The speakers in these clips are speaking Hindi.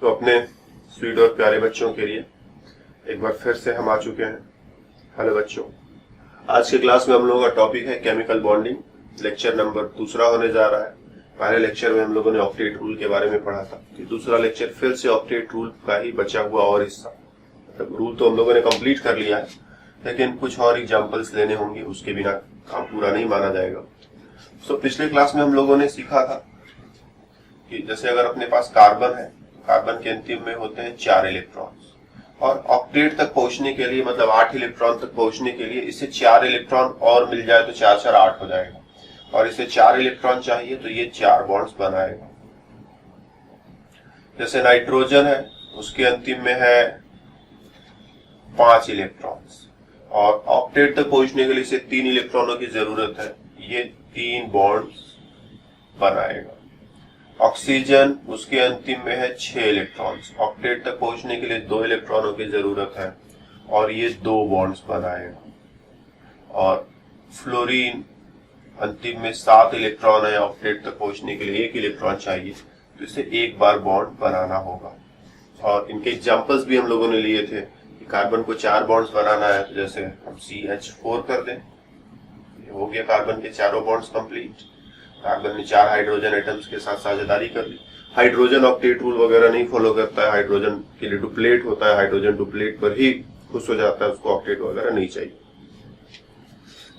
तो अपने स्वीट और प्यारे बच्चों के लिए एक बार फिर से हम आ चुके हैं। हेलो बच्चों, आज के क्लास में हम लोगों का टॉपिक है केमिकल बॉन्डिंग। लेक्चर नंबर दूसरा होने जा रहा है। पहले लेक्चर में हम लोगों ने ऑक्टेट रूल के बारे में पढ़ा था। तो दूसरा लेक्चर फिर से ऑक्टेट रूल का ही बचा हुआ और हिस्सा, मतलब रूल तो हम लोगों ने कंप्लीट कर लिया है, लेकिन कुछ और एग्जाम्पल्स लेने होंगे, उसके बिना काम पूरा नहीं माना जाएगा। तो पिछले क्लास में हम लोगों ने सीखा था कि जैसे अगर अपने पास कार्बन है, कार्बन के अंतिम में होते हैं 4 इलेक्ट्रॉन्स, और ऑक्टेट तक पहुंचने के लिए, मतलब 8 इलेक्ट्रॉन तक पहुंचने के लिए इसे 4 इलेक्ट्रॉन और मिल जाए तो 4 4 8 हो जाएगा, और इसे 4 इलेक्ट्रॉन चाहिए तो ये 4 बॉन्ड्स बनाएगा। जैसे नाइट्रोजन है, उसके अंतिम में है 5 इलेक्ट्रॉन्स, और ऑक्टेट तक पहुंचने के लिए इसे 3 इलेक्ट्रॉनों की जरूरत है, ये 3 बॉन्ड्स बनाएगा। ऑक्सीजन, उसके अंतिम में है 6 इलेक्ट्रॉन्स, ऑक्टेट तक पहुंचने के लिए 2 इलेक्ट्रॉनों की जरूरत है, और ये 2 बॉन्ड्स बनाएगा। और फ्लोरीन, अंतिम में 7 इलेक्ट्रॉन है, ऑक्टेट तक पहुंचने के लिए 1 इलेक्ट्रॉन चाहिए, तो इसे एक बार बॉन्ड बनाना होगा। और इनके एग्जांपल्स भी हम लोगों ने लिए थे कि कार्बन को 4 बॉन्ड्स बनाना है, तो जैसे हम CH4 कर दें, ये हो गया कार्बन के चारों बॉन्ड्स कंप्लीट। कार्बन ने 4 हाइड्रोजन एटम्स के साथ साझेदारी कर ली। हाइड्रोजन ऑक्टेट रूल वगैरह नहीं फॉलो करता है, हाइड्रोजन के लिए डुप्लेट होता है, हाइड्रोजन डुप्लेट पर ही खुश हो जाता है, उसको ऑक्टेट वगैरह नहीं चाहिए।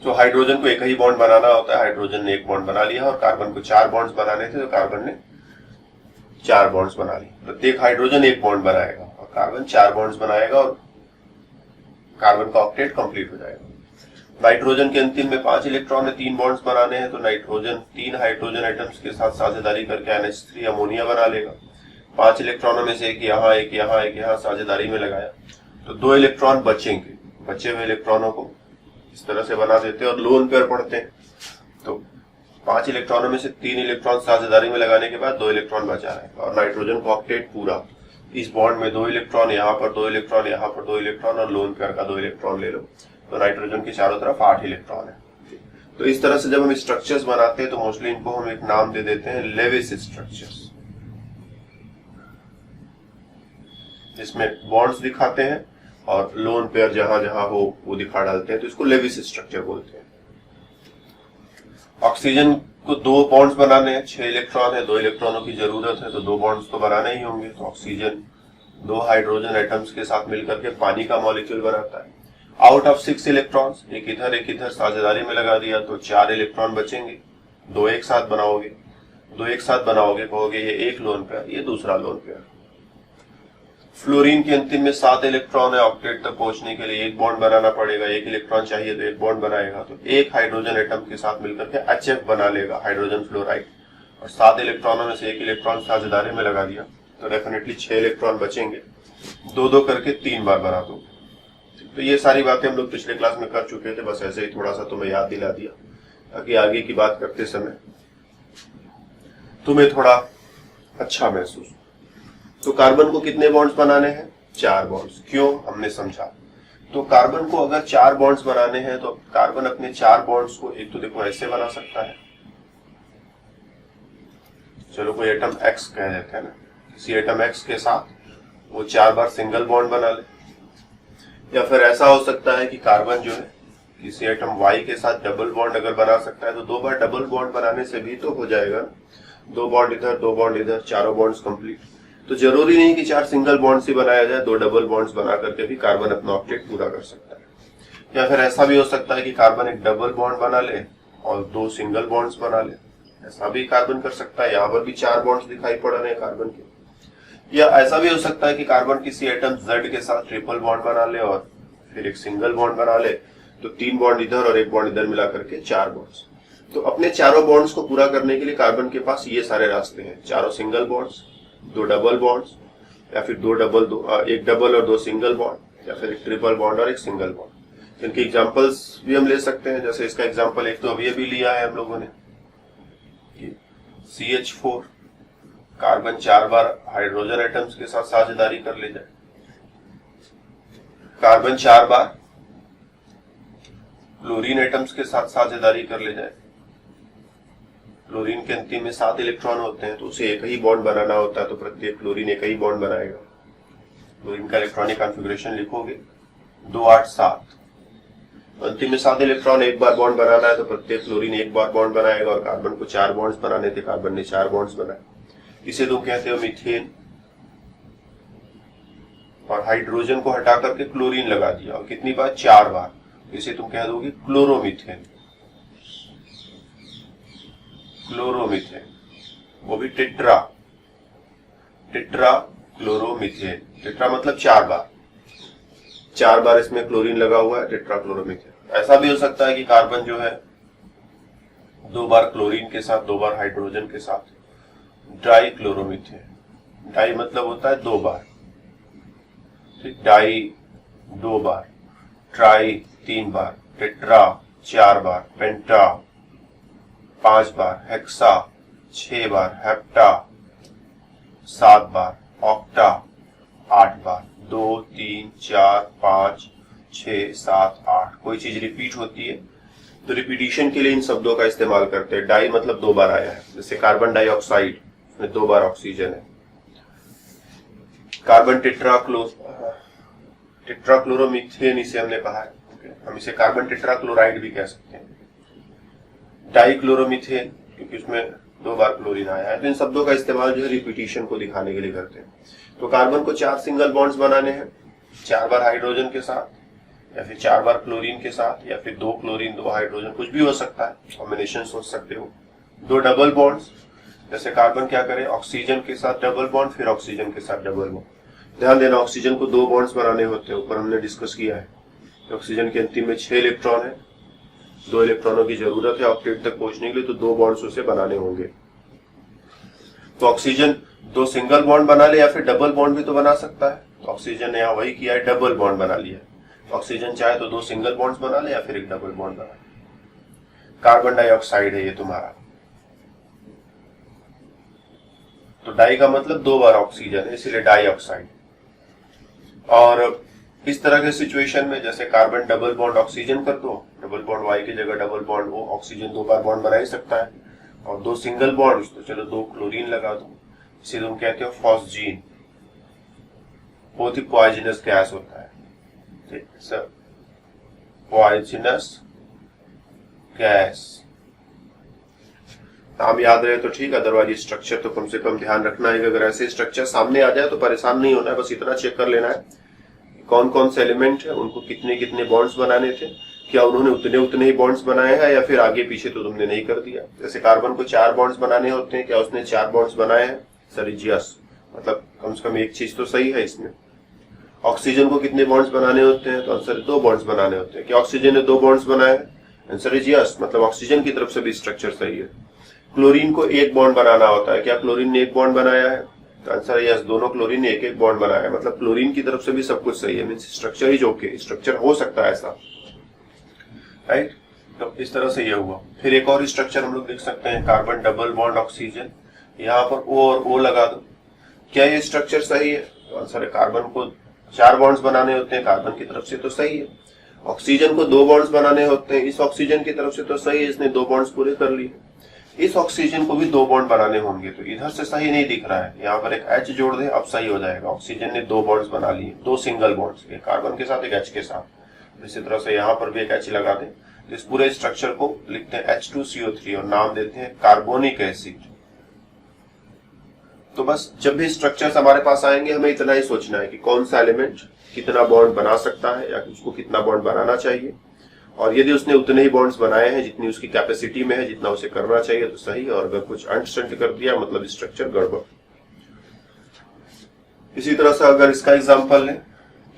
तो हाइड्रोजन को एक ही बॉन्ड बनाना होता है, हाइड्रोजन ने एक बॉन्ड बना लिया, और कार्बन को 4 बॉन्ड्स बनाने थे तो कार्बन ने 4 बॉन्ड्स बना लिए। प्रत्येक हाइड्रोजन एक बॉन्ड बनाएगा और कार्बन 4 बॉन्ड्स बनाएगा, और कार्बन का ऑक्टेट कंप्लीट हो जाएगा। नाइट्रोजन के अंतिम में 5 इलेक्ट्रॉन है, 3 बॉन्ड्स बनाने हैं, तो नाइट्रोजन 3 हाइड्रोजन एटम्स के साथ साझेदारी करके NH3 अमोनिया बना लेगा। 5 इलेक्ट्रॉनों में से एक यहाँ, एक यहाँ, एक यहाँ साझेदारी में लगाया, तो 2 इलेक्ट्रॉन बचेंगे। बचे हुए इलेक्ट्रॉनों को इस तरह से बना देते हैं और लोन पेयर पढ़ते हैं। तो 5 इलेक्ट्रॉनों में से 3 इलेक्ट्रॉन साझेदारी में लगाने के बाद 2 इलेक्ट्रॉन बचा है, और नाइट्रोजन का ऑक्टेट पूरा। इस बॉन्ड में 2 इलेक्ट्रॉन, यहाँ पर 2 इलेक्ट्रॉन, यहाँ पर 2 इलेक्ट्रॉन, और लोन पेयर का 2 इलेक्ट्रॉन ले लो, तो नाइट्रोजन के चारों तरफ 8 इलेक्ट्रॉन है। तो इस तरह से जब हम स्ट्रक्चर्स बनाते हैं तो मोस्टली इनको हम एक नाम दे देते हैं लेविस स्ट्रक्चर्स, जिसमें बॉन्ड्स दिखाते हैं और लोन पेयर जहां जहां हो वो दिखा डालते हैं, तो इसको लेविस स्ट्रक्चर बोलते हैं। ऑक्सीजन को 2 बॉन्ड्स बनाने हैं, 6 इलेक्ट्रॉन है, 2 इलेक्ट्रॉनों की जरूरत है, तो 2 बॉन्ड्स तो बनाने ही होंगे। तो ऑक्सीजन 2 हाइड्रोजन एटम्स के साथ मिलकर के पानी का मॉलिक्यूल बनाता है। आउट ऑफ 6 इलेक्ट्रॉन्स, एक इधर साझेदारी में लगा दिया, तो 4 इलेक्ट्रॉन बचेंगे। 2 एक साथ बनाओगे, कहोगे ये एक लोन पेयर, ये दूसरा लोन पेयर। फ्लोरीन के अंतिम में 7 इलेक्ट्रॉन है, ऑक्टेट तक पहुंचने के लिए एक बॉन्ड बनाना पड़ेगा, 1 इलेक्ट्रॉन चाहिए तो एक बॉन्ड बनाएगा, तो एक हाइड्रोजन एटम के साथ मिलकर के HF बना लेगा, हाइड्रोजन फ्लोराइड। और 7 इलेक्ट्रॉनों में से 1 इलेक्ट्रॉन साझेदारी में लगा दिया, तो डेफिनेटली 6 इलेक्ट्रॉन बचेंगे। 2 करके 3 बार बना दो। तो ये सारी बातें हम लोग पिछले क्लास में कर चुके थे, बस ऐसे ही थोड़ा सा तुम्हें याद दिला दिया ताकि आगे की बात करते समय तुम्हें थोड़ा अच्छा महसूस। तो कार्बन को कितने बॉन्ड्स बनाने हैं? 4 बॉन्ड्स। क्यों? हमने समझा। तो कार्बन को अगर 4 बॉन्ड्स बनाने हैं तो कार्बन अपने 4 बॉन्ड्स को एक तो देखो ऐसे बना सकता है, चलो कोई एटम X कह देते हैं ना, किसी एटम X के साथ वो 4 बार सिंगल बॉन्ड बना ले। या फिर ऐसा हो सकता है कि कार्बन जो है किसी एटम Y के साथ डबल बॉन्ड अगर बना सकता है, तो 2 बार डबल बॉन्ड बनाने से भी तो हो जाएगा ना, 2 बॉन्ड इधर, 2 बॉन्ड इधर, चारों बॉन्ड्स कंप्लीट। तो जरूरी नहीं कि 4 सिंगल बॉन्ड्स ही बनाया जाए, 2 डबल बॉन्ड्स बना करके भी कार्बन अपना ऑक्टेट पूरा कर सकता है। या फिर ऐसा भी हो सकता है कि कार्बन एक डबल बॉन्ड बना ले और 2 सिंगल बॉन्ड्स बना ले, ऐसा भी कार्बन कर सकता है। यहाँ पर भी 4 बॉन्ड्स दिखाई पड़ रहे हैं कार्बन के। या ऐसा भी हो सकता है कि कार्बन किसी एटम Z के साथ ट्रिपल बॉन्ड बना ले और फिर एक सिंगल बॉन्ड बना ले, तो 3 बॉन्ड इधर और 1 बॉन्ड इधर मिला करके 4 बॉन्ड्स। तो अपने चारों बॉन्ड्स को पूरा करने के लिए कार्बन के पास ये सारे रास्ते हैं, 4 सिंगल बॉन्ड्स, 2 डबल बॉन्ड्स, या फिर 1 डबल और 2 सिंगल बॉन्ड, या फिर एक ट्रिपल बॉन्ड और एक सिंगल बॉन्ड। इनके एग्जांपल्स भी हम ले सकते हैं। जैसे इसका एग्जांपल एक तो अभी लिया है हम लोगों ने, CH4, कार्बन 4 बार हाइड्रोजन एटम्स के साथ साझेदारी कर ले जाए, कार्बन 4 बार क्लोरीन एटम्स के साथ साझेदारी कर ले जाए, क्लोरीन के अंतिम में 7 इलेक्ट्रॉन होते हैं, तो उसे एक ही बॉन्ड बनाना होता है, तो प्रत्येक क्लोरीन एक ही बॉन्ड बनाएगा। क्लोरीन का इलेक्ट्रॉनिक कॉन्फ़िगरेशन लिखोगे 2 8 7। अंतिम में 7 इलेक्ट्रॉन एक बार बॉन्ड बनाना है, तो प्रत्येक क्लोरीन एक बार बॉन्ड बनाएगा, और कार्बन को 4 बॉन्ड्स बनाने थे, कार्बन ने 4 बॉन्ड्स बनाए। इसे तुम कहते हो मीथेन। और हाइड्रोजन को हटा करके क्लोरीन लगा दिया, और कितनी बार? 4 बार। इसे तुम कह दोगे क्लोरोमीथेन। क्लोरोमीथेन, वो भी टेट्रा क्लोरोमीथेन। टेट्रा मतलब 4 बार, 4 बार इसमें क्लोरीन लगा हुआ है, टेट्रा क्लोरोमीथेन। ऐसा भी हो सकता है कि कार्बन जो है 2 बार क्लोरीन के साथ, 2 बार हाइड्रोजन के साथ, डाई क्लोरोमीथेन। डाई मतलब होता है 2 बार, ठीक, डाई 2 बार, ट्राई 3 बार, टेट्रा 4 बार, पेंटा 5 बार, हेक्सा 6 बार, हेप्टा 7 बार, ऑक्टा 8 बार। 2 3 4 5 6 7 8। कोई चीज रिपीट होती है तो रिपीटिशन के लिए इन शब्दों का इस्तेमाल करते हैं। डाई मतलब 2 बार आया है, जैसे कार्बन डाइऑक्साइड में 2 बार ऑक्सीजन है। कार्बन टेट्राक्लोरोमीथेन इसे हमने कहा है, हम इसे कार्बन टेट्राक्लोराइड भी कह सकते हैं। डाइक्लोरोमीथेन क्योंकि उसमें 2 बार क्लोरीन आया है। तो इन शब्दों का इस्तेमाल जो है रिपीटिशन को दिखाने के लिए करते हैं। तो कार्बन को 4 सिंगल बॉन्ड्स बनाने हैं, 4 बार हाइड्रोजन के साथ, या फिर 4 बार क्लोरीन के साथ, या फिर 2 क्लोरीन 2 हाइड्रोजन, कुछ भी हो सकता है, कॉम्बिनेशन सोच सकते हो। 2 डबल बॉन्ड्स, जैसे कार्बन क्या करे, ऑक्सीजन के साथ डबल बॉन्ड, फिर ऑक्सीजन के साथ डबल बॉन्ड। ध्यान देना, ऑक्सीजन को 2 बॉन्ड्स बनाने होते हैं, ऊपर हमने डिस्कस किया है। तो ऑक्सीजन के अंतिम में 6 इलेक्ट्रॉन है, 2 इलेक्ट्रॉनों की जरूरत है ऑक्टेट तक पहुंचने के लिए, तो 2 बॉन्ड्स उसे बनाने होंगे। तो ऑक्सीजन 2 सिंगल बॉन्ड बना ले, या फिर डबल बॉन्ड भी तो बना सकता है। तो ऑक्सीजन ने यहाँ वही किया है, डबल बॉन्ड बना लिया। ऑक्सीजन चाहे तो 2 सिंगल बॉन्ड्स बना ले, या फिर एक डबल बॉन्ड बना ले। कार्बन डाइऑक्साइड है ये तुम्हारा, तो डाई का मतलब 2 बार ऑक्सीजन है, इसीलिए डाइऑक्साइड। और इस तरह के सिचुएशन में जैसे कार्बन डबल बॉन्ड ऑक्सीजन कर दो, डबल बॉन्ड वाई की जगह डबल बॉन्ड ओ, ऑक्सीजन 2 बार बॉन्ड बना ही सकता है। और 2 सिंगल बॉन्ड्स, तो चलो 2 क्लोरीन लगा दो, इसे तुम कहते हो फॉस्जीन। बहुत ही पॉइजनस गैस होता है, ठीक सर, पॉइजनस गैस। नाम याद रहे तो ठीक, अदरवाइज स्ट्रक्चर तो कम से कम ध्यान रखना है कि अगर ऐसे स्ट्रक्चर सामने आ जाए तो परेशान नहीं होना है, बस इतना चेक कर लेना है कौन कौन से एलिमेंट है, उनको कितने कितने बॉन्ड्स बनाने थे, क्या उन्होंने उतने उतने ही बॉन्ड्स बनाए हैं, या फिर आगे पीछे तो तुमने नहीं कर दिया। जैसे कार्बन को 4 बॉन्ड्स बनाने होते हैं, क्या उसने 4 बॉन्ड्स बनाए हैं? सर यस, मतलब कम से कम एक चीज तो सही है इसमें। ऑक्सीजन को कितने बॉन्ड्स बनाने होते हैं? तो आंसर 2 बॉन्ड्स बनाने होते हैं। क्या ऑक्सीजन ने 2 बॉन्ड्स बनाए हैं? आंसर इज यस, मतलब ऑक्सीजन की तरफ से भी स्ट्रक्चर सही है। क्लोरीन को 1 बॉन्ड बनाना होता है, क्या क्लोरीन ने 1 बॉन्ड बनाया है? तो आंसर यस, दोनों क्लोरीन ने 1 बॉन्ड बनाया है, मतलब क्लोरीन की तरफ से भी सब कुछ सही है, means structure is okay, structure हो सकता है ऐसा, राइट। तो इस तरह से ये हुआ। फिर एक और स्ट्रक्चर हम लोग लिख सकते हैं, कार्बन डबल बॉन्ड ऑक्सीजन, यहाँ पर O और O लगा दो। क्या ये स्ट्रक्चर सही है? तो आंसर है कार्बन को 4 बॉन्ड्स बनाने होते हैं, कार्बन की तरफ से तो सही है। ऑक्सीजन को 2 बॉन्ड्स बनाने होते हैं, इस ऑक्सीजन की तरफ से तो सही है, इसने 2 बॉन्ड्स पूरे कर लिए। इस ऑक्सीजन को भी 2 बॉन्ड बनाने होंगे, तो इधर से सही नहीं दिख रहा है, यहाँ पर एक H जोड़ दे, अब सही हो जाएगा। ऑक्सीजन ने 2 बॉन्ड्स बना लिए, 2 सिंगल बॉन्ड्स, एक कार्बन के साथ एक H के साथ। इसी तरह से यहाँ पर भी एक H लगा दें, तो इस पूरे स्ट्रक्चर को लिखते हैं H2CO3 और नाम देते हैं कार्बोनिक एसिड। तो बस जब भी स्ट्रक्चर्स हमारे पास आएंगे हमें इतना ही सोचना है कि कौन सा एलिमेंट कितना बॉन्ड बना सकता है, या उसको कितना बॉन्ड बनाना चाहिए, और यदि उसने उतने ही बॉन्ड्स बनाए हैं जितनी उसकी कैपेसिटी में है, जितना उसे करना चाहिए, तो सही, और अगर कुछ अंट कर दिया मतलब स्ट्रक्चर गड़बड़। इसी तरह से अगर इसका एग्जांपल लें,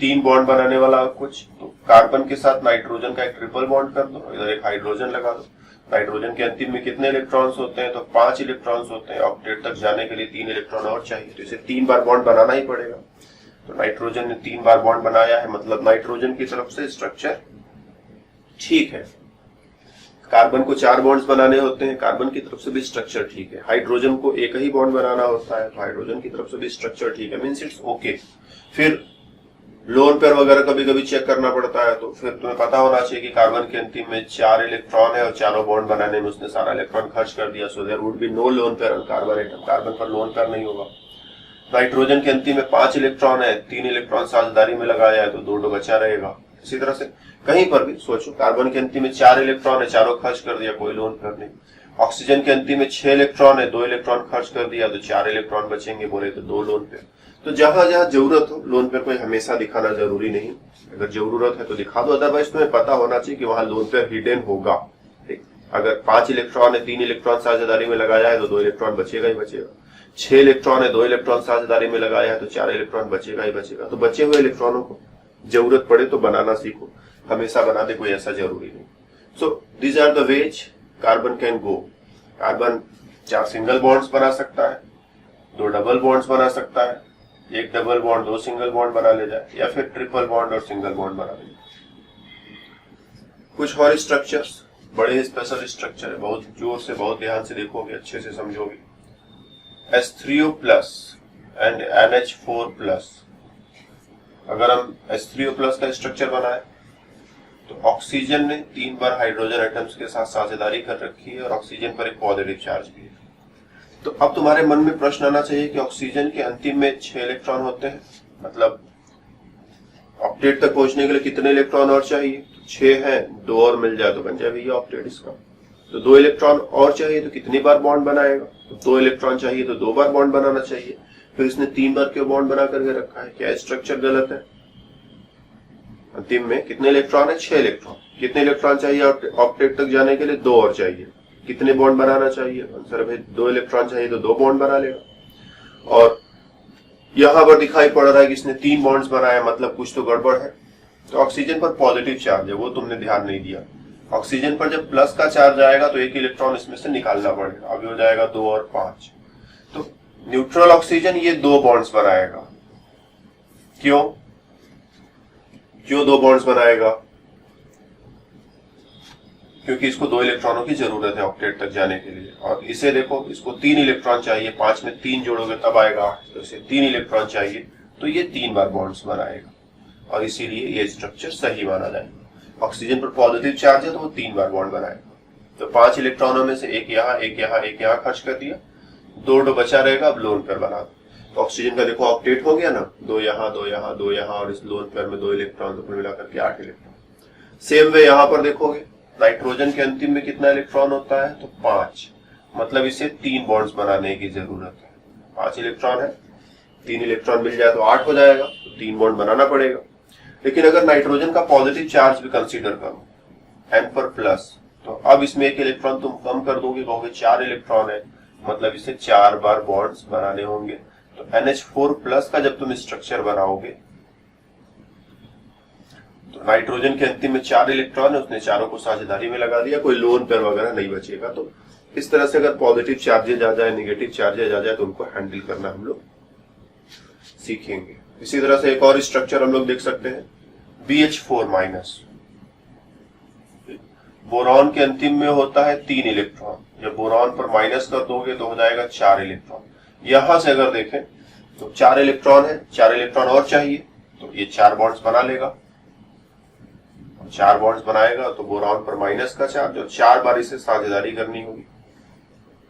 3 बॉन्ड बनाने वाला कुछ, तो कार्बन के साथ नाइट्रोजन का एक ट्रिपल बॉन्ड कर दो, इधर एक हाइड्रोजन लगा दो। नाइट्रोजन के अंतिम में कितने इलेक्ट्रॉन्स होते हैं? तो 5 इलेक्ट्रॉन्स होते हैं, ऑक्टेट तक जाने के लिए 3 इलेक्ट्रॉन और चाहिए, तो इसे 3 बार बॉन्ड बनाना ही पड़ेगा। तो नाइट्रोजन ने 3 बार बॉन्ड बनाया है, मतलब नाइट्रोजन की तरफ से स्ट्रक्चर ठीक है। कार्बन को 4 बॉन्ड्स बनाने होते हैं, कार्बन की तरफ से भी स्ट्रक्चर ठीक है। हाइड्रोजन को 1 ही बॉन्ड बनाना होता है, तो हाइड्रोजन की तरफ से भी स्ट्रक्चर ठीक है, मींस इट्स ओके। फिर लोन पेयर वगैरह कभी कभी चेक करना पड़ता है, तो फिर तुम्हें पता होना चाहिए कि कार्बन के अंतिम में 4 इलेक्ट्रॉन है और चारों बॉन्ड बनाने में उसने सारा इलेक्ट्रॉन खर्च कर दिया, so there would be no lone pair on carbon atom, carbon पर लोन पेयर नहीं होगा। नाइट्रोजन के अंतिम में 5 इलेक्ट्रॉन है, 3 इलेक्ट्रॉन साझेदारी में लगाया है तो 2 बचा रहेगा। इसी तरह से कहीं पर भी सोचो, कार्बन के अंतिम में 4 इलेक्ट्रॉन है, चारों खर्च कर दिया, कोई लोन पेयर नहीं। ऑक्सीजन के अंतिम में 6 इलेक्ट्रॉन है, 2 इलेक्ट्रॉन खर्च कर दिया तो 4 इलेक्ट्रॉन बचेंगे, बोले तो 2 लोन पेयर। तो जहां जहां जरूरत हो, लोन पेयर कोई हमेशा दिखाना जरूरी नहीं, अगर जरूरत है तो दिखा दो, अदरवाइज तुम्हें पता होना चाहिए कि वहां लोन पेयर हिडन होगा। ठीक, अगर 5 इलेक्ट्रॉन है, 3 इलेक्ट्रॉन साझेदारी में लगाया है तो 2 इलेक्ट्रॉन बचेगा ही बचेगा। 6 इलेक्ट्रॉन है, 2 इलेक्ट्रॉन साझेदारी में लगाया है तो 4 इलेक्ट्रॉन बचेगा ही बचेगा। तो बचे हुए इलेक्ट्रॉनों को जरूरत पड़े तो बनाना सीखो, हमेशा बना दे कोई ऐसा जरूरी नहीं। So these are the ways carbon can go. Carbon 4 single bonds बना सकता है, 2 डबल बॉन्ड्स बना सकता है, 1 डबल बॉन्ड 2 सिंगल बॉन्ड बना ले जाए, या फिर ट्रिपल बॉन्ड और सिंगल बॉन्ड बना ले जाए। कुछ और स्ट्रक्चर्स, बड़े स्पेशल स्ट्रक्चर है, बहुत जोर से बहुत ध्यान से देखोगे, अच्छे से समझोगे। H3O plus and NH4 plus, अगर हम H3O प्लस का स्ट्रक्चर बनाए तो ऑक्सीजन ने 3 बार हाइड्रोजन एटम्स के साथ साझेदारी कर रखी है और ऑक्सीजन पर एक पॉजिटिव चार्ज भी है। तो अब तुम्हारे मन में प्रश्न आना चाहिए कि ऑक्सीजन के अंतिम में 6 इलेक्ट्रॉन होते हैं, मतलब ऑक्टेट तक पहुंचने के लिए कितने इलेक्ट्रॉन और चाहिए? 6 है, 2 और मिल जाए तो बन जाए भैया ऑक्टेट इसका। तो 2 इलेक्ट्रॉन और चाहिए तो कितनी बार बॉन्ड बनाएगा? तो 2 इलेक्ट्रॉन चाहिए तो 2 बार बॉन्ड बनाना चाहिए। फिर इसने 3 बार क्यों बॉन्ड बना करके रखा है? क्या स्ट्रक्चर गलत है? अंतिम में कितने इलेक्ट्रॉन है? 6 इलेक्ट्रॉन। कितने इलेक्ट्रॉन चाहिए ऑक्टेट तक जाने के लिए? 2 और चाहिए। कितने बॉन्ड बनाना चाहिए? आंसर भाई 2 इलेक्ट्रॉन चाहिए तो 2 बॉन्ड बना लेगा। और यहां पर दिखाई पड़ रहा है कि इसने 3 बॉन्ड्स बनाए, मतलब कुछ तो गड़बड़ है। तो ऑक्सीजन पर पॉजिटिव चार्ज है, वो तुमने ध्यान नहीं दिया। ऑक्सीजन पर जब प्लस का चार्ज आएगा तो 1 इलेक्ट्रॉन इसमें से निकालना पड़ेगा, अभी हो जाएगा 2 और 5। तो न्यूट्रल ऑक्सीजन ये 2 बॉन्ड्स बनाएगा। क्यों 2 बॉन्ड्स बनाएगा? क्योंकि इसको 2 इलेक्ट्रॉनों की जरूरत है ऑक्टेट तक जाने के लिए। और इसे देखो, इसको 3 इलेक्ट्रॉन चाहिए, 5 में 3 जोड़ोगे तब आएगा 8, तो इसे 3 इलेक्ट्रॉन चाहिए, तो ये 3 बार बॉन्ड्स बनाएगा और इसीलिए ये स्ट्रक्चर सही माना जाएगा। ऑक्सीजन पर पॉजिटिव चार्ज है तो वो 3 बार बॉन्ड बनाएगा। तो 5 इलेक्ट्रॉनों में से एक यहाँ, एक यहाँ, एक यहाँ खर्च कर दिया, 2 बचा रहेगा। अब लोन पेयर बना दो, तो ऑक्सीजन का देखो ऑक्टेट हो गया ना, 2 यहाँ, 2 यहाँ, 2 यहाँ, और इस लोन पेयर में 2 इलेक्ट्रॉन, तो कुल मिलाकर के 8 इलेक्ट्रॉन। सेम वे यहाँ पर देखोगे, नाइट्रोजन के अंतिम में कितना इलेक्ट्रॉन होता है? तो 5, मतलब इसे 3 बॉन्ड्स बनाने की जरूरत है। 5 इलेक्ट्रॉन है, 3 इलेक्ट्रॉन मिल जाए तो 8 हो जाएगा, तो 3 बॉन्ड बनाना पड़ेगा। लेकिन अगर नाइट्रोजन का पॉजिटिव चार्ज भी कंसीडर करो, N पर प्लस, तो अब इसमें 1 इलेक्ट्रॉन तुम कम कर दोगे, कहोगे 4 इलेक्ट्रॉन है, मतलब इसे 4 बार बॉन्ड्स बनाने होंगे। तो NH4 प्लस का जब तुम स्ट्रक्चर बनाओगे तो नाइट्रोजन के अंतिम में 4 इलेक्ट्रॉन है, उसने चारों को साझेदारी में लगा दिया, कोई लोन पेयर वगैरह नहीं बचेगा। तो इस तरह से अगर पॉजिटिव चार्जेज आ जाए, नेगेटिव चार्जेज आ जाए, तो उनको हैंडल करना हम लोग सीखेंगे। इसी तरह से एक और स्ट्रक्चर हम लोग देख सकते हैं, BH4 माइनस। बोरॉन के अंतिम में होता है 3 इलेक्ट्रॉन, जब बोरॉन पर माइनस कर दोगे तो हो जाएगा 4 इलेक्ट्रॉन। यहां से अगर देखें तो 4 इलेक्ट्रॉन है, 4 इलेक्ट्रॉन और चाहिए, तो ये 4 बॉन्ड्स बना लेगा। 4 बॉन्ड्स बनाएगा तो बोरॉन पर माइनस का चार्ज, और 4 बार इसे साझेदारी करनी होगी।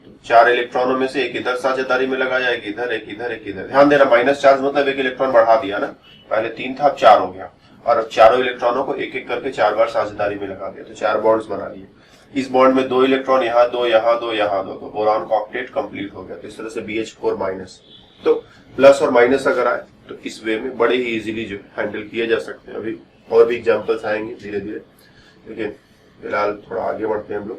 तो 4 इलेक्ट्रॉनों में से एक इधर साझेदारी में लगाया, एक इधर, एक इधर, एक इधर। ध्यान देना, माइनस चार्ज मतलब 1 इलेक्ट्रॉन बढ़ा दिया ना, पहले 3 था अब 4 हो गया, और अब चारों इलेक्ट्रॉनों को एक एक करके 4 बार साझेदारी में लगा दिया, तो 4 बॉन्ड्स बना लिए। इस बॉन्ड में 2 इलेक्ट्रॉन, यहाँ 2, यहाँ 2, यहाँ 2, तो बोरॉन का ऑक्टेट कंप्लीट हो गया। तो इस तरह से BH4 माइनस। तो प्लस और माइनस अगर आए तो इस वे में बड़े ही इजीली जो हैंडल किए जा सकते हैं। अभी और भी एग्जांपल्स आएंगे धीरे धीरे, लेकिन फिलहाल थोड़ा आगे बढ़ते हैं।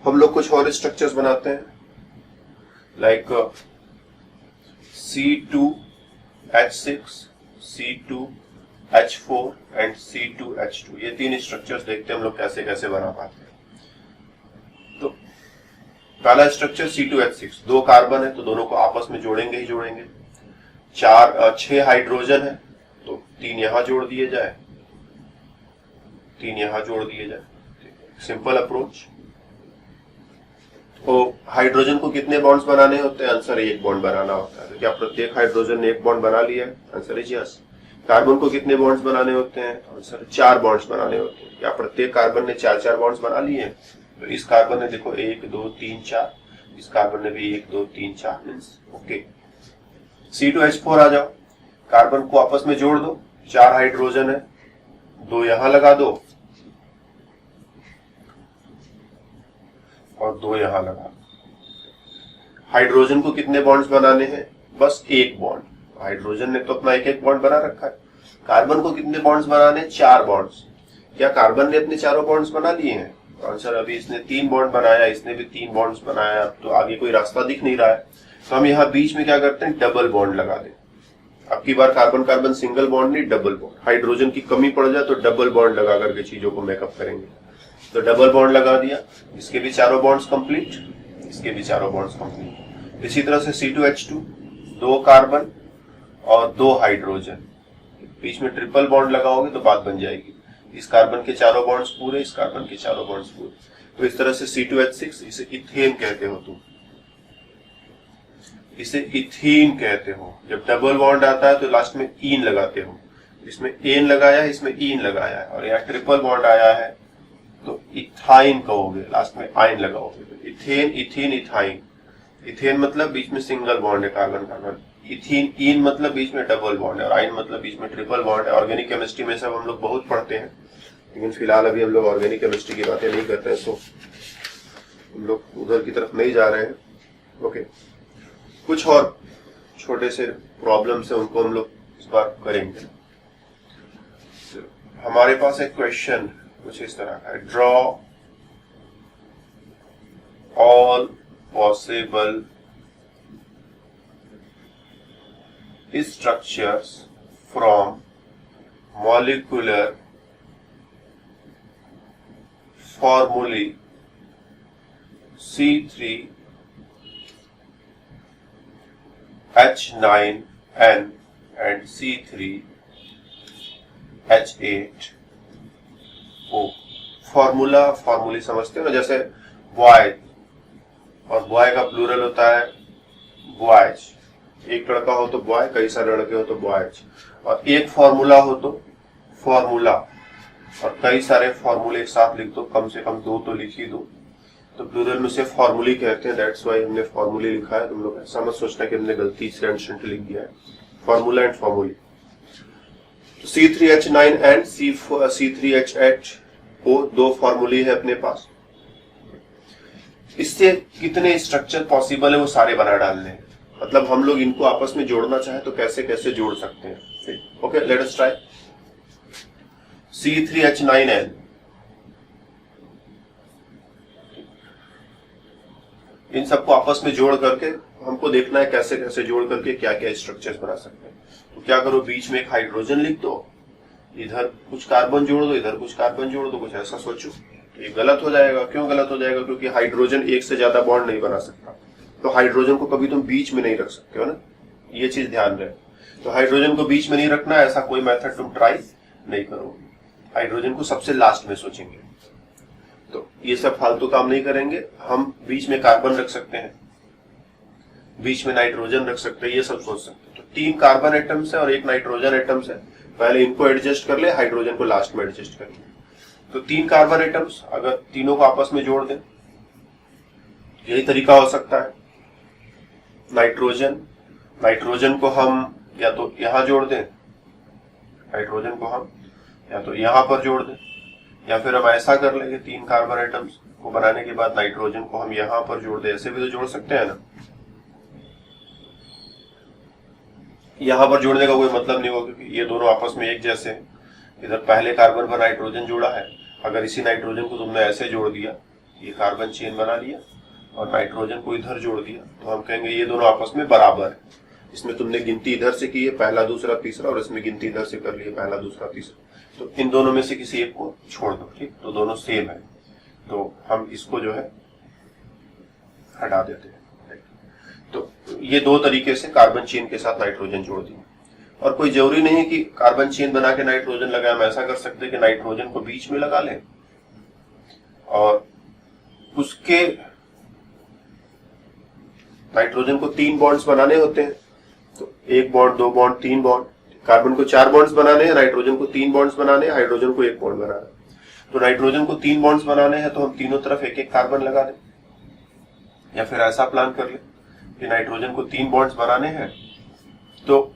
हम लोग कुछ और स्ट्रक्चर्स बनाते हैं, like C2H6, C2H4 and C2H2। ये 3 स्ट्रक्चर्स देखते हैं हम लोग कैसे कैसे बना पाते हैं। तो पहला स्ट्रक्चर C2H6, 2 कार्बन है तो दोनों को आपस में जोड़ेंगे ही जोड़ेंगे। 6 हाइड्रोजन है तो 3 यहां जोड़ दिए जाए, 3 यहां जोड़ दिए जाए। Simple approach. तो हाइड्रोजन को कितने बॉन्ड्स बनाने होते हैं? आंसर है 1 बॉन्ड बनाना होता है। तो क्या प्रत्येक हाइड्रोजन ने 1 बॉन्ड बना लिया है? आंसर है यस। कार्बन को कितने बॉन्ड्स बनाने होते हैं? आंसर 4 बॉन्ड्स बनाने होते हैं। क्या प्रत्येक कार्बन ने 4 बॉन्ड्स बना लिए हैं? तो इस कार्बन ने देखो 1 2 3 4, इस कार्बन ने भी 1 2 3 4 मींस ओके। C2H4 आ जाओ, कार्बन को आपस में जोड़ दो, 4 हाइड्रोजन है, 2 यहां लगा दो और 2 यहां लगा। हाइड्रोजन को कितने बॉन्ड्स बनाने हैं? बस 1 बॉन्ड। हाइड्रोजन ने तो अपना 1 बॉन्ड बना रखा है। कार्बन को कितने बॉन्ड्स बनाने? 4 बॉन्ड्स। क्या कार्बन ने अपने चारों बॉन्ड्स बना लिए हैं? आंसर अभी इसने 3 बॉन्ड बनाया, इसने भी 3 बॉन्ड्स बनाया, तो आगे कोई रास्ता दिख नहीं रहा है। तो हम यहाँ बीच में क्या करते हैं? डबल बॉन्ड लगा दें। अब की बार कार्बन कार्बन सिंगल बॉन्ड नहीं, डबल बॉन्ड। हाइड्रोजन की कमी पड़ जाए तो डबल बॉन्ड लगा करके चीजों को मेकअप करेंगे। तो डबल बॉन्ड लगा दिया, इसके भी चारों बॉन्ड्स कंप्लीट, इसके भी चारों बॉन्ड्स कंप्लीट। इसी तरह से C2H2, 2 कार्बन और 2 हाइड्रोजन, बीच में ट्रिपल बॉन्ड लगाओगे तो बात बन जाएगी। इस कार्बन के चारों बॉन्ड्स पूरे, इस कार्बन के चारों बॉन्ड्स पूरे। तो इस तरह से C2H6, इसे इथेन कहते हो तुम, इसे इथीन कहते हो। जब डबल बॉन्ड आता है तो लास्ट में ईन लगाते हो। इसमें एन लगाया, इसमें ईन लगाया है, और यहाँ ट्रिपल बॉन्ड आया है तो इथाइन कहोगे, लास्ट में आइन लगाओगे। तो इथेन, इथीन, इथाइन। इथेन मतलब बीच में सिंगल बॉन्ड है कार्बन कार्बन, इथीन, ईन मतलब बीच में डबल बॉन्ड है, और आइन मतलब बीच में ट्रिपल बॉन्ड है। ऑर्गेनिक केमिस्ट्री में सब हम लोग बहुत पढ़ते हैं, लेकिन फिलहाल अभी हम लोग ऑर्गेनिक केमिस्ट्री की बातें नहीं करते हैं, सो हम लोग उधर की तरफ नहीं जा रहे हैं। ओके, कुछ और छोटे से प्रॉब्लम्स है, उनको हम लोग इस बार करेंगे। हमारे पास एक क्वेश्चन कुछ इस तरह का है, draw all possible structures from molecular फॉर्मूले C3H9N and C3H8O। फॉर्मूले समझते हो ना, जैसे बॉय, और बॉय का प्लूरल होता है बॉयज। एक लड़का हो तो बॉय, कई सारे लड़के हो तो बॉयज। और एक फॉर्मूला हो तो फॉर्मूला, और कई सारे फॉर्मूले एक साथ लिख दो, कम से कम 2 तो लिख ही दो, तो प्लूरल में से फॉर्मूले कहते हैं। दैट्स वाई हमने फॉर्मूले लिखा है। तुम लोग ऐसा मत सोचना कि हमने गलती से एंशंट लिख दिया है। फॉर्मूला एंड फॉर्मूले। तो C3H9 एंड C3H8O 2 फॉर्मूले है अपने पास। इससे कितने स्ट्रक्चर पॉसिबल है वो सारे बना डालने हैं। मतलब हम लोग इनको आपस में जोड़ना चाहे तो कैसे कैसे जोड़ सकते हैं। Okay, let us try. C3H9N, इन सबको आपस में जोड़ करके हमको देखना है कैसे कैसे जोड़ करके क्या क्या स्ट्रक्चर्स बना सकते हैं। तो क्या करो, बीच में एक हाइड्रोजन लिख दो, इधर कुछ कार्बन जोड़ दो, इधर कुछ कार्बन जोड़ दो, कुछ ऐसा सोचो। ये गलत हो जाएगा। क्यों गलत हो जाएगा? क्योंकि हाइड्रोजन एक से ज्यादा बॉन्ड नहीं बना सकता, तो हाइड्रोजन को कभी तुम बीच में नहीं रख सकते हो ना, ये चीज ध्यान रहे। तो हाइड्रोजन को बीच में नहीं रखना, ऐसा कोई मेथड तुम ट्राई नहीं करोगे। हाइड्रोजन को सबसे लास्ट में सोचेंगे, तो ये सब फालतू काम नहीं करेंगे। हम बीच में कार्बन रख सकते हैं, बीच में नाइट्रोजन रख सकते हैं, ये सब सोच सकते हैं। तो 3 कार्बन एटम्स है और 1 नाइट्रोजन एटम्स है, पहले इनको एडजस्ट कर ले, हाइड्रोजन को लास्ट में एडजस्ट कर ले। तो 3 कार्बन एटम्स, अगर तीनों को आपस में जोड़ दें, यही तरीका हो सकता है। नाइट्रोजन को हम या तो यहां जोड़ दें, हाइड्रोजन को हम या तो यहां पर जोड़ दें, या फिर हम ऐसा कर लेंगे 3 कार्बन एटम्स को बनाने के बाद नाइट्रोजन को हम यहां पर जोड़ दें। ऐसे भी तो जोड़ सकते हैं ना। यहां पर जोड़ने का कोई मतलब नहीं होगा क्योंकि ये दोनों आपस में एक जैसे हैं। इधर पहले कार्बन पर नाइट्रोजन जोड़ा है, अगर इसी नाइट्रोजन को तुमने ऐसे जोड़ दिया, ये कार्बन चेन बना लिया, और नाइट्रोजन को इधर जोड़ दिया, तो हम कहेंगे ये दोनों आपस में बराबर है। इसमें तुमने गिनती इधर से की है, पहला दूसरा तीसरा, और इसमें गिनती इधर से कर ली है, पहला दूसरा तीसरा। तो इन दोनों में से किसी एक को छोड़ दो, ठीक, तो दोनों सेम है, तो हम इसको जो है हटा देते हैं। तो ये 2 तरीके से कार्बन चेन के साथ नाइट्रोजन जोड़ दिया। और कोई जरूरी नहीं कि कार्बन चेन बना के नाइट्रोजन लगाए, हम ऐसा कर सकते हैं कि नाइट्रोजन को बीच में लगा लें और उसके नाइट्रोजन को 3 बॉन्ड्स बनाने होते हैं, तो 1 बॉन्ड, 2 बॉन्ड, 3 बॉन्ड। कार्बन को 4 बॉन्ड्स बनाने हैं, नाइट्रोजन को 3 बॉन्ड्स बनाने हैं, हाइड्रोजन को 1 बॉन्ड बनाना है। तो नाइट्रोजन को 3 बॉन्ड्स बनाने हैं तो हम तीनों तरफ एक एक कार्बन लगा दें, या फिर ऐसा प्लान कर ले कि नाइट्रोजन को 3 बॉन्ड्स बनाने हैं तो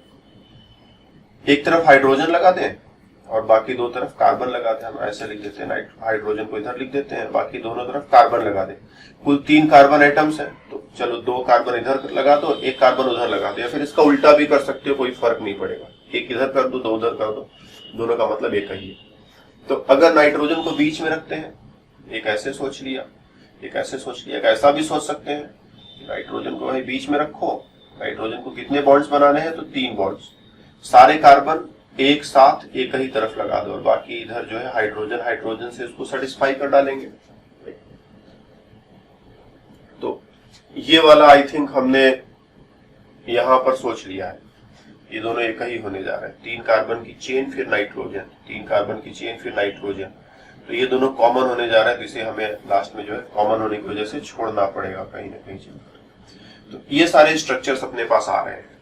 एक तरफ हाइड्रोजन लगा दें और बाकी 2 तरफ कार्बन लगा दें। हम ऐसे लिख देते हैं, हाइड्रोजन को इधर लिख देते हैं, बाकी दोनों तरफ कार्बन लगा दें। कुल 3 कार्बन एटम्स हैं, तो चलो 2 कार्बन इधर लगा दो, 1 कार्बन उधर लगा दो, या फिर इसका उल्टा भी कर सकते हो, कोई फर्क नहीं पड़ेगा। 1 इधर कर दो, 2 उधर कर दो, दोनों का मतलब एक ही है। तो अगर नाइट्रोजन को बीच में रखते हैं, एक ऐसे सोच लिया, एक ऐसे सोच लिया, ऐसा भी सोच सकते हैं, नाइट्रोजन को वही बीच में रखो। नाइट्रोजन को कितने बॉन्ड्स बनाने हैं, तो 3 बॉन्ड्स। सारे कार्बन एक साथ एक ही तरफ लगा दो और बाकी इधर जो है हाइड्रोजन, हाइड्रोजन से उसको सेटिस्फाई कर डालेंगे। तो ये वाला आई थिंक हमने यहां पर सोच लिया है, ये दोनों एक ही होने जा रहे हैं। 3 कार्बन की चेन फिर नाइट्रोजन, 3 कार्बन की चेन फिर नाइट्रोजन, तो ये दोनों कॉमन होने जा रहा है, जिसे हमें लास्ट में जो है कॉमन होने की वजह से छोड़ना पड़ेगा कहीं ना कहीं। तो ये सारे स्ट्रक्चर्स अपने पास आ रहे हैं।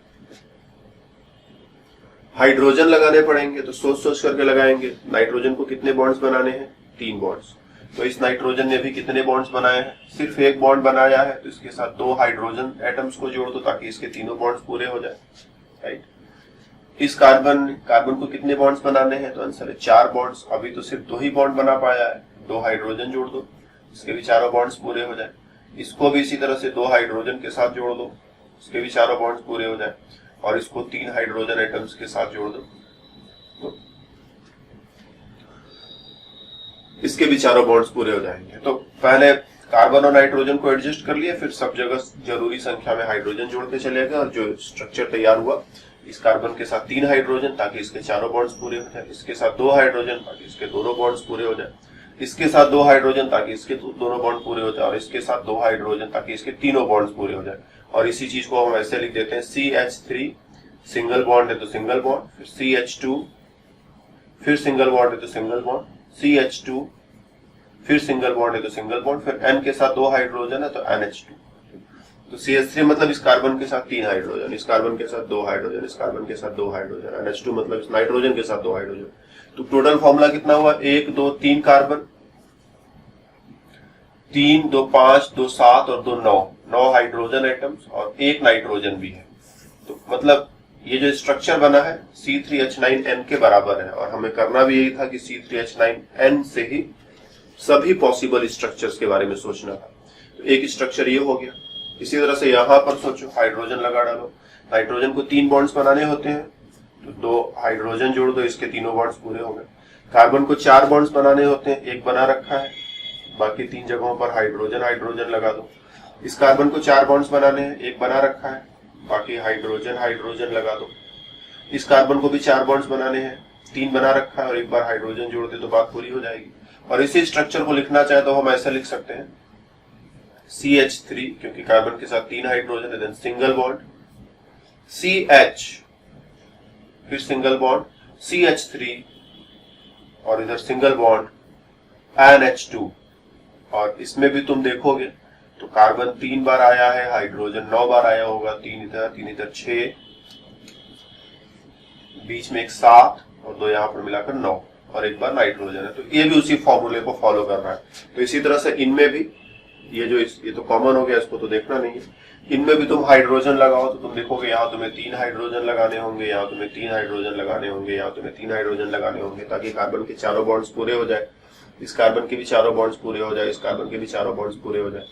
हाइड्रोजन लगाने पड़ेंगे तो सोच सोच करके लगाएंगे। नाइट्रोजन को कितने बॉन्ड्स बनाने हैं, 3 बॉन्ड्स। तो इस नाइट्रोजन ने भी कितने बॉन्ड्स बनाए हैं, सिर्फ 1 बॉन्ड बनाया है, तो इसके साथ 2 हाइड्रोजन एटम्स को जोड़ दो ताकि इसके तीनों बॉन्ड्स पूरे हो जाए, राइट। इस कार्बन को कितने बॉन्ड्स बनाने हैं, तो आंसर है 4 बॉन्ड्स। अभी तो सिर्फ 2 ही बॉन्ड बना पाया है, 2 हाइड्रोजन जोड़ दो, इसके भी 4 बॉन्ड्स पूरे हो जाए। इसको भी इसी तरह से 2 हाइड्रोजन के साथ जोड़ दो, इसके भी 4 बॉन्ड्स पूरे हो जाए, और इसको 3 हाइड्रोजन एटम्स के साथ जोड़ दो, तो इसके भी 4 बॉन्ड्स पूरे हो जाएंगे। तो पहले कार्बन और नाइट्रोजन को एडजस्ट कर लिया, फिर सब जगह जरूरी संख्या में हाइड्रोजन जोड़ते चले गए, और जो स्ट्रक्चर तैयार हुआ, इस कार्बन के साथ 3 हाइड्रोजन ताकि इसके 4 बॉन्ड्स पूरे हो जाए, इसके साथ 2 हाइड्रोजन ताकि इसके दोनों बॉन्ड्स पूरे हो जाए, इसके साथ 2 हाइड्रोजन ताकि इसके दोनों बॉन्ड पूरे हो जाए, और इसके साथ 2 हाइड्रोजन ताकि इसके तीनों बॉन्ड्स पूरे हो जाए। और इसी चीज को हम ऐसे लिख देते हैं, CH3 सिंगल बॉन्ड है तो सिंगल बॉन्ड, फिर CH2 फिर सिंगल बॉन्ड है तो सिंगल बॉन्ड, CH2 फिर सिंगल बॉन्ड है तो सिंगल बॉन्ड, फिर N के साथ 2 हाइड्रोजन है तो NH2। तो CH3 मतलब इस कार्बन के साथ 3 हाइड्रोजन, इस कार्बन के साथ 2 हाइड्रोजन, इस कार्बन के साथ 2 हाइड्रोजन, NH2 मतलब इस नाइट्रोजन के साथ 2 हाइड्रोजन। तो टोटल फॉर्मूला कितना हुआ, 1 2 3 कार्बन, 3 2 5 2 7 और 2 9 हाइड्रोजन एटम्स, और 1 नाइट्रोजन भी है। तो मतलब ये जो स्ट्रक्चर बना है C3H9N के बराबर है, और हमें करना भी यही था कि C3H9N से ही सभी पॉसिबल स्ट्रक्चर्स के बारे में सोचना था। तो एक स्ट्रक्चर ये हो गया। इसी तरह से यहां पर सोचो, हाइड्रोजन लगा डालो। नाइट्रोजन को 3 बॉन्ड्स बनाने होते हैं, तो 2 हाइड्रोजन जोड़ दो, इसके तीनों बॉन्ड्स पूरे हो गए। कार्बन को 4 बॉन्ड्स बनाने होते हैं, 1 बना रखा है, बाकी 3 जगहों पर हाइड्रोजन लगा दो। इस कार्बन को 4 बॉन्ड्स बनाने हैं, 1 बना रखा है, बाकी हाइड्रोजन लगा दो। इस कार्बन को भी 4 बॉन्ड्स बनाने हैं, 3 बना रखा है, और 1 बार हाइड्रोजन जोड़ दे तो बात पूरी हो जाएगी। और इसी स्ट्रक्चर को लिखना चाहे तो हम ऐसा लिख सकते हैं, CH3 क्योंकि कार्बन के साथ 3 हाइड्रोजन है, देन सिंगल बॉन्ड CH, फिर सिंगल बॉन्ड CH3, और इधर सिंगल बॉन्ड NH2। और इसमें भी तुम देखोगे तो कार्बन 3 बार आया है, हाइड्रोजन 9 बार आया होगा, 3 इधर 6, बीच में एक 7 और 2 यहां पर मिलाकर 9, और 1 बार नाइट्रोजन है। तो ये भी उसी फॉर्मूले को फॉलो कर रहा है। तो इसी तरह से इनमें भी ये तो कॉमन हो गया, इसको तो देखना नहीं है। इनमें भी तुम हाइड्रोजन लगाओ तो तुम देखोगे यहाँ तुम्हें 3 हाइड्रोजन लगाने होंगे, यहाँ तुम्हें 3 हाइड्रोजन लगाने होंगे, यहाँ तुम्हें 3 हाइड्रोजन लगाने होंगे, ताकि कार्बन के 4 बॉन्ड्स पूरे हो जाए, इस कार्बन के भी 4 बॉन्ड्स पूरे हो जाए, इस कार्बन के भी 4 बॉन्ड्स पूरे हो जाए।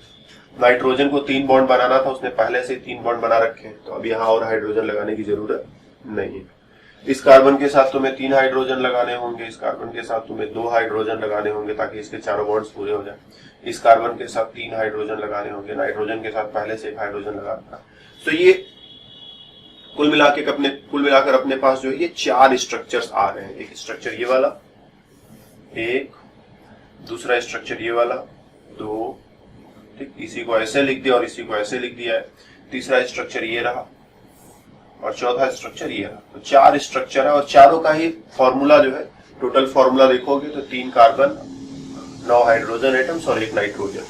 नाइट्रोजन को 3 बॉन्ड बनाना था, उसने पहले से 3 बॉन्ड बना रखे हैं, तो अब यहाँ और हाइड्रोजन लगाने की जरूरत नहीं है। इस कार्बन के साथ तुम्हें 3 हाइड्रोजन लगाने होंगे, इस कार्बन के साथ तुम्हें 2 हाइड्रोजन लगाने होंगे ताकि इसके 4 बॉन्ड्स पूरे हो जाए। इस कार्बन के साथ 3 हाइड्रोजन लगाने होंगे, नाइट्रोजन के साथ पहले से 1 हाइड्रोजन लगा रखा। तो ये कुल मिलाकर अपने पास जो है ये 4 स्ट्रक्चर्स आ रहे हैं। एक स्ट्रक्चर ये वाला, एक दूसरा स्ट्रक्चर ये वाला, 2, ठीक, इसी को ऐसे लिख दिया और इसी को ऐसे लिख दिया है। तीसरा स्ट्रक्चर ये रहा और चौथा स्ट्रक्चर ये रहा। तो 4 स्ट्रक्चर है और चारों का ही फॉर्मूला जो है, टोटल फॉर्मूला देखोगे तो 3 कार्बन, 9 हाइड्रोजन एटम्स और 1 नाइट्रोजन।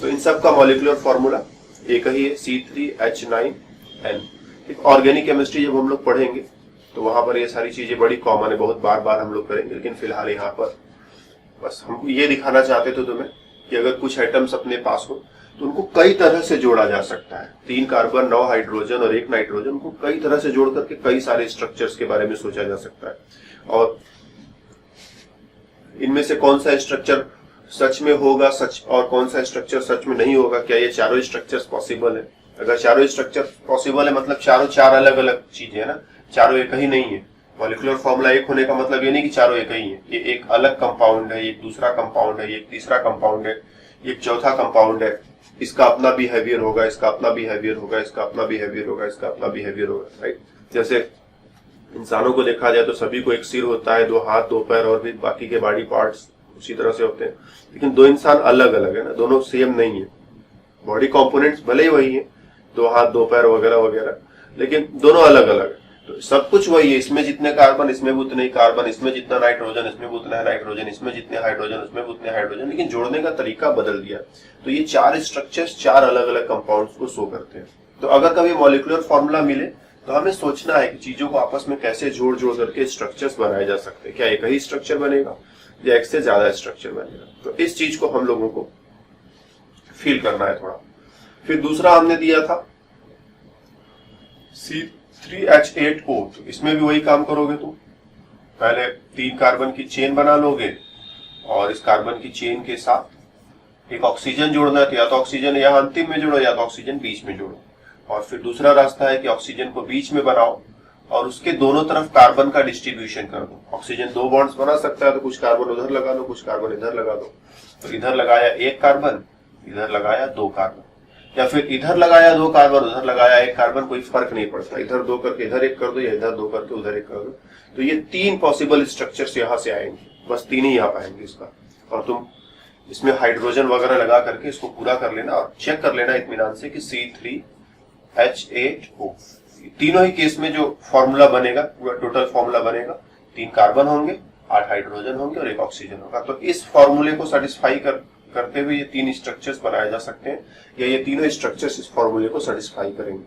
तो इन सब का मॉलिक्यूलर फॉर्मूला एक ही है C3H9N। ऑर्गेनिक केमिस्ट्री जब हम लोग पढ़ेंगे तो वहां पर ये सारी चीजें बड़ी कॉमन है, बहुत बार बार हम लोग करेंगे, लेकिन फिलहाल यहाँ पर बस हम ये दिखाना चाहते थे तुम्हें कि अगर कुछ एटम्स अपने पास हो तो उनको कई तरह से जोड़ा जा सकता है। 3 कार्बन, 9 हाइड्रोजन और 1 नाइट्रोजन, उनको कई तरह से जोड़ करके कई सारे स्ट्रक्चर्स के बारे में सोचा जा सकता है। और इनमें से कौन सा स्ट्रक्चर सच में होगा सच, और कौन सा स्ट्रक्चर सच में नहीं होगा, क्या ये चारों स्ट्रक्चर्स पॉसिबल है? अगर चारों स्ट्रक्चर पॉसिबल है मतलब चारों 4 अलग अलग चीजें है ना, चारों एक ही नहीं है। मॉलिक्यूलर फॉर्मूला एक होने का मतलब ये नहीं कि चारों एक ही है, ये एक अलग कंपाउंड है, ये दूसरा कंपाउंड है, ये तीसरा कंपाउंड है, ये चौथा कंपाउंड है, इसका अपना बिहेवियर होगा, इसका अपना बिहेवियर होगा, इसका अपना बिहेवियर होगा, इसका अपना बिहेवियर होगा, राइट। जैसे इंसानों को देखा जाए तो सभी को एक सिर होता है, 2 हाथ 2 पैर और भी बाकी के बॉडी पार्ट्स उसी तरह से होते हैं, लेकिन 2 इंसान अलग अलग है ना, दोनों सेम नहीं है। बॉडी कंपोनेंट्स भले ही वही है, 2 हाथ 2 पैर वगैरह वगैरह, लेकिन दोनों अलग अलग है। तो सब कुछ वही है, इसमें जितने कार्बन इसमें भी उतने ही कार्बन, इसमें जितना नाइट्रोजन इसमें भी उतना है नाइट्रोजन, इसमें जितने हाइड्रोजन उसमें भी उतने हाइड्रोजन, लेकिन जोड़ने का तरीका बदल दिया। तो ये 4 स्ट्रक्चर्स 4 अलग अलग कंपाउंड्स को शो करते हैं। तो अगर कभी मॉलिक्यूलर फॉर्मूला मिले तो हमें सोचना है कि चीजों को आपस में कैसे जोड़ जोड़ करके स्ट्रक्चर्स बनाए जा सकते हैं। क्या एक ही स्ट्रक्चर बनेगा या एक से ज्यादा स्ट्रक्चर बनेगा? तो इस चीज को हम लोगों को फील करना है थोड़ा। फिर दूसरा हमने दिया था C3H8O। तो इसमें भी वही काम करोगे तुम, पहले 3 कार्बन की चेन बना लोगे और इस कार्बन की चेन के साथ एक ऑक्सीजन जोड़ना है, तो या तो ऑक्सीजन यहाँ अंतिम में जोड़ो या तो ऑक्सीजन बीच में जोड़ो। और फिर दूसरा रास्ता है कि ऑक्सीजन को बीच में बनाओ और उसके दोनों तरफ कार्बन का डिस्ट्रीब्यूशन कर दो। ऑक्सीजन 2 बॉन्ड्स बना सकता है, तो कुछ कार्बन उधर लगा दो, कुछ कार्बन इधर लगा दो। तो इधर लगाया 1 कार्बन, इधर लगाया 2 कार्बन, या फिर इधर लगाया 2 कार्बन, उधर लगाया 1 कार्बन, कोई फर्क नहीं पड़ता, इधर 2 करके इधर 1 कर दो या इधर 2 करके उधर 1 कर दो। तो ये 3 पॉसिबल स्ट्रक्चर्स यहाँ से आएंगे, बस 3 ही यहाँ आएंगे इसका। और तुम इसमें हाइड्रोजन वगैरह लगा करके इसको पूरा कर लेना और चेक कर लेना इत्मीनान से कि C3H8O। तीनों ही केस में जो फॉर्मूला बनेगा, पूरा टोटल फॉर्मूला बनेगा, 3 कार्बन होंगे, 8 हाइड्रोजन होंगे और 1 ऑक्सीजन होगा। तो इस फॉर्मूले को सेटिस्फाई करते हुए ये 3 स्ट्रक्चर्स बनाए जा सकते हैं, या ये तीनों स्ट्रक्चर्स इस फॉर्मूले को सेटिस्फाई करेंगे।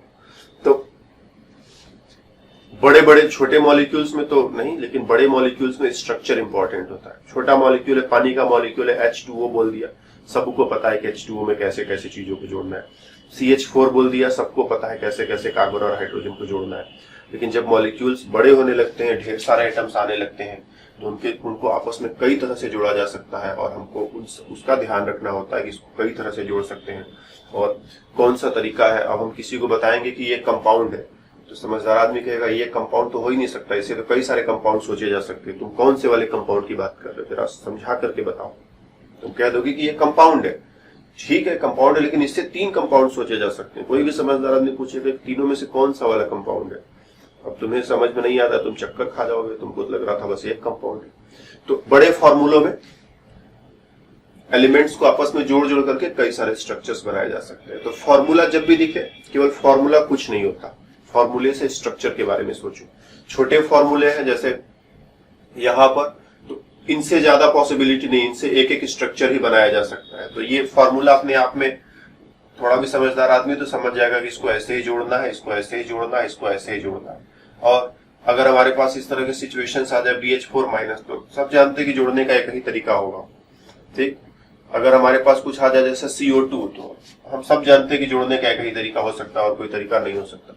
तो बड़े बड़े छोटे मॉलिक्यूल्स में तो नहीं, लेकिन बड़े मॉलिक्यूल्स में स्ट्रक्चर इंपॉर्टेंट होता है। छोटा मॉलिक्यूल है, पानी का मॉलिक्यूल है, H2O बोल दिया, सबको पता है कि H2O में कैसे कैसे चीजों को जोड़ना है। CH4 बोल दिया, सबको पता है कैसे कैसे कार्बन और हाइड्रोजन को जोड़ना है। लेकिन जब मॉलिक्यूल्स बड़े होने लगते हैं, ढेर सारे एटम्स आने लगते हैं, तो उनको आपस में कई तरह से जोड़ा जा सकता है और हमको उसका ध्यान रखना होता है कि इसको कई तरह से जोड़ सकते हैं और कौन सा तरीका है। अब हम किसी को बताएंगे कि ये कंपाउंड है, तो समझदार आदमी कहेगा ये कंपाउंड तो हो ही नहीं सकता, इसे तो कई सारे कंपाउंड सोचे जा सकते हैं। तुम कौन से वाले कंपाउंड की बात कर रहे हो, जरा समझा करके बताओ। तुम कह दोगे कि ये कंपाउंड है, ठीक है कंपाउंड है, लेकिन इससे 3 कंपाउंड सोचे जा सकते हैं। कोई भी समझदार आदमी पूछेगा तीनों में से कौन सा वाला कंपाउंड है। अब तुम्हें समझ में नहीं आता, तुम चक्कर खा जाओगे, तुमको लग रहा था बस एक कंपाउंड है। तो बड़े फॉर्मूलों में एलिमेंट्स को आपस में जोड़ जोड़ करके कई सारे स्ट्रक्चर्स बनाए जा सकते हैं। तो फॉर्मूला जब भी दिखे, केवल फॉर्मूला कुछ नहीं होता, फॉर्मूले से स्ट्रक्चर के बारे में सोचो। छोटे फॉर्मूले हैं जैसे यहाँ पर, तो इनसे ज्यादा पॉसिबिलिटी नहीं, इनसे एक एक स्ट्रक्चर ही बनाया जा सकता है। तो ये फॉर्मूला अपने आप में थोड़ा भी समझदार आदमी तो समझ जाएगा कि इसको ऐसे ही जोड़ना है, इसको ऐसे ही जोड़ना है, इसको ऐसे ही जोड़ना है। और अगर हमारे पास इस तरह के सिचुएशंस आ जाए BH4-, तो सब जानते हैं कि जोड़ने का एक ही तरीका होगा, ठीक। अगर हमारे पास कुछ आ जाए जैसे CO2, तो हम सब जानते हैं कि जोड़ने का एक ही तरीका हो सकता है और कोई तरीका नहीं हो सकता।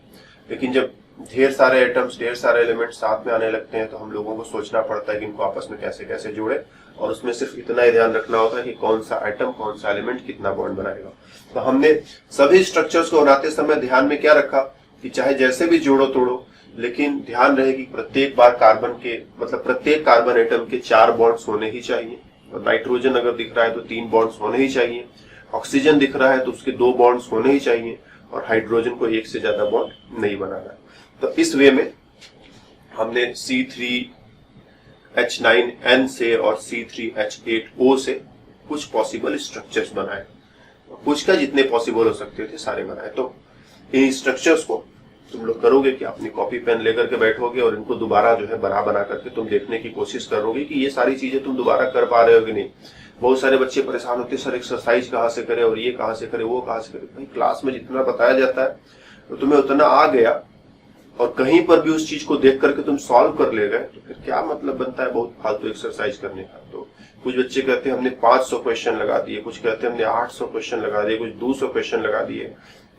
लेकिन जब ढेर सारे एटम्स, ढेर सारे एलिमेंट्स साथ में आने लगते हैं, तो हम लोगों को सोचना पड़ता है कि इनको आपस में कैसे कैसे जोड़े, और उसमें सिर्फ इतना ही ध्यान रखना होता है कि कौन सा एटम, कौन सा एलिमेंट कितना बॉन्ड बनाएगा। तो हमने सभी स्ट्रक्चर्स को बनाते समय ध्यान में क्या रखा कि चाहे जैसे भी जोड़ो तोड़ो, लेकिन ध्यान रहे कि प्रत्येक बार कार्बन के, मतलब प्रत्येक कार्बन एटम के 4 बॉन्ड्स होने ही चाहिए। और नाइट्रोजन अगर दिख रहा है तो 3 बॉन्ड्स होने ही चाहिए। ऑक्सीजन दिख रहा है तो उसके 2 बॉन्ड्स होने ही चाहिए, और हाइड्रोजन को 1 से ज्यादा बॉन्ड नहीं बनाना है। तो इस वे में हमने C3H9N से और C3H8O से कुछ पॉसिबल स्ट्रक्चर्स बनाए, कुछ का जितने पॉसिबल हो सकते थे सारे बनाए। तो इन स्ट्रक्चर्स को तुम लोग करोगे कि अपनी कॉपी पेन लेकर के बैठोगे और इनको दोबारा जो है बना करके तुम देखने की कोशिश करोगे कि ये सारी चीजें तुम दोबारा कर पा रहे हो कि नहीं। बहुत सारे बच्चे परेशान होते हैं, सर एक्सरसाइज कहाँ से करें और ये कहाँ से करें वो कहाँ से करें। भाई क्लास में जितना बताया जाता है तो तुम्हें उतना आ गया और कहीं पर भी उस चीज को देख करके तुम सॉल्व कर ले गए तो फिर क्या मतलब बनता है बहुत फालतू एक्सरसाइज करने का। तो कुछ बच्चे कहते हैं हमने 500 क्वेश्चन लगा दिए, कुछ कहते हैं हमने 800 क्वेश्चन लगा दिए, कुछ 200 क्वेश्चन लगा दिए।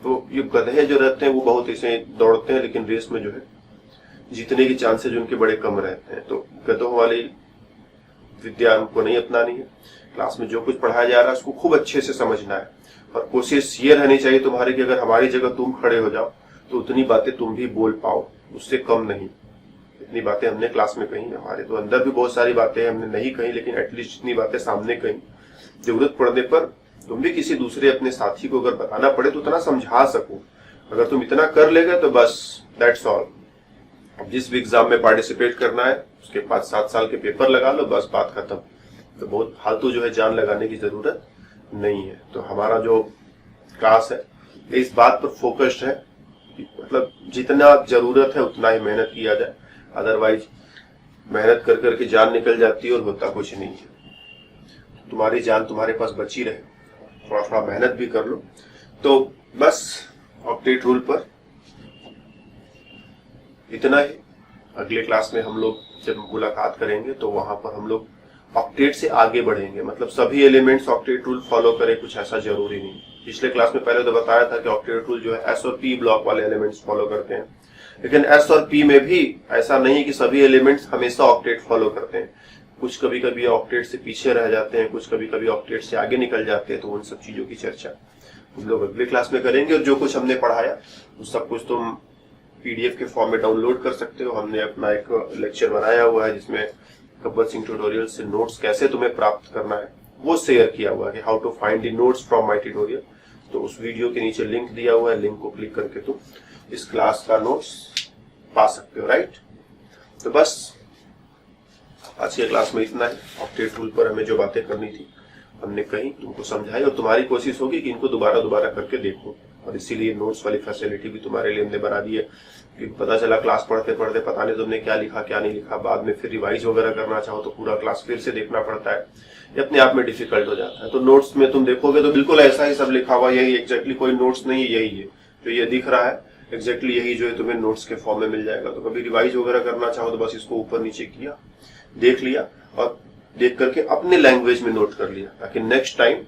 तो ये गधे जो रहते हैं वो बहुत ऐसे दौड़ते हैं, लेकिन रेस में जो है जीतने की चांसेज उनके बड़े कम रहते हैं। तो गधों वाली विद्या उनको नहीं अपनानी है। क्लास में जो कुछ पढ़ाया जा रहा है उसको खूब अच्छे से समझना है और कोशिश ये रहनी चाहिए तुम्हारी कि अगर हमारी जगह तुम खड़े हो जाओ तो उतनी बातें तुम भी बोल पाओ, उससे कम नहीं। इतनी बातें हमने क्लास में कही, हमारे तो अंदर भी बहुत सारी बातें हमने नहीं कही, लेकिन एटलीस्ट इतनी बातें सामने कही। जरूरत पड़ने पर तुम भी किसी दूसरे अपने साथी को अगर बताना पड़े तो उतना समझा सको। अगर तुम इतना कर लेगे तो बस दैट्स ऑल। अब जिस भी एग्जाम में पार्टिसिपेट करना है उसके 5-7 साल के पेपर लगा लो, बस बात खत्म। तो बहुत फालतू जो है जान लगाने की जरूरत नहीं है। तो हमारा जो क्लास है इस बात पर फोकस्ड है, मतलब जितना जरूरत है उतना ही मेहनत किया जाए, अदरवाइज मेहनत कर करके जान निकल जाती है और होता कुछ नहीं है। तुम्हारी जान तुम्हारे पास बची रहे, थोड़ा थोड़ा मेहनत भी कर लो। तो बस ऑक्टेट रूल पर इतना ही। अगले क्लास में हम लोग जब मुलाकात करेंगे तो वहां पर हम लोग ऑक्टेट से आगे बढ़ेंगे, मतलब सभी एलिमेंट्स ऑक्टेट रूल फॉलो करें, कुछ ऐसा जरूरी नहीं। पिछले क्लास में पहले तो बताया था कि ऑक्टेट रूल जो है एस और पी ब्लॉक वाले एलिमेंट्स फॉलो करते हैं, लेकिन एस और पी में भी ऐसा नहीं कि सभी एलिमेंट्स हमेशा ऑक्टेट फॉलो करते हैं। कुछ कभी कभी ऑक्टेट से पीछे रह जाते हैं, कुछ कभी कभी ऑक्टेट से आगे निकल जाते हैं। तो उन सब चीजों की चर्चा हम लोग अगले क्लास में करेंगे। और जो कुछ हमने पढ़ाया वो सब कुछ तुम पीडीएफ के फॉर्म में डाउनलोड कर सकते हो। हमने अपना एक लेक्चर बनाया हुआ है जिसमें गब्बर सिंह ट्यूटोरियल से नोट्स कैसे तुम्हें प्राप्त करना है वो शेयर किया हुआ है, how to find the notes from my tutorial. तो उस वीडियो के नीचे लिंक दिया हुआ है, लिंक को क्लिक करके तुम इस क्लास का नोट्स पा सकते हो, राइट। तो बस आज के क्लास में इतना है। ऑक्टेट रूल पर हमें जो बातें करनी थी हमने कही, तुमको समझाई, और तुम्हारी कोशिश होगी कि इनको दोबारा करके देखो। और इसीलिए नोट्स वाली फैसिलिटी भी तुम्हारे लिए हमने बना दी है, क्योंकि पता चला क्लास पढ़ते पढ़ते पता नहीं तुमने क्या लिखा क्या नहीं लिखा, बाद में फिर रिवाइज वगैरह करना चाहो तो पूरा क्लास फिर से देखना पड़ता है, ये अपने आप में डिफिकल्ट हो जाता है। तो नोट्स में तुम देखोगे तो बिल्कुल ऐसा ही सब लिखा हुआ, यही एग्जैक्टली, कोई नोट्स नहीं, यही है जो ये दिख रहा है एग्जैक्टली यही जो है तुम्हें नोट्स के फॉर्म में मिल जाएगा। तो कभी रिवाइज वगैरह करना चाहो तो बस इसको ऊपर नीचे किया, देख लिया और देख करके अपने लैंग्वेज में नोट कर लिया, ताकि नेक्स्ट टाइम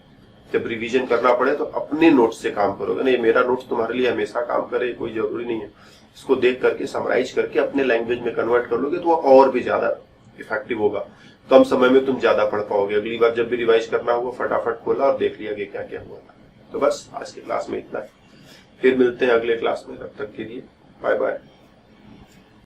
जब रिवीजन करना पड़े तो अपने नोट्स से काम करोगे। नहीं मेरा नोट्स तुम्हारे लिए हमेशा काम करे कोई जरूरी नहीं है। इसको देख करके समराइज करके अपने लैंग्वेज में कन्वर्ट कर लोगे तो वो और भी ज्यादा इफेक्टिव होगा, कम समय में तुम ज्यादा पढ़ पाओगे। अगली बार जब भी रिवाइज करना हुआ फटाफट खोला और देख लिया कि क्या क्या हुआ था। तो बस आज की क्लास में इतना है, फिर मिलते हैं अगले क्लास में, तब तक के लिए बाय बाय।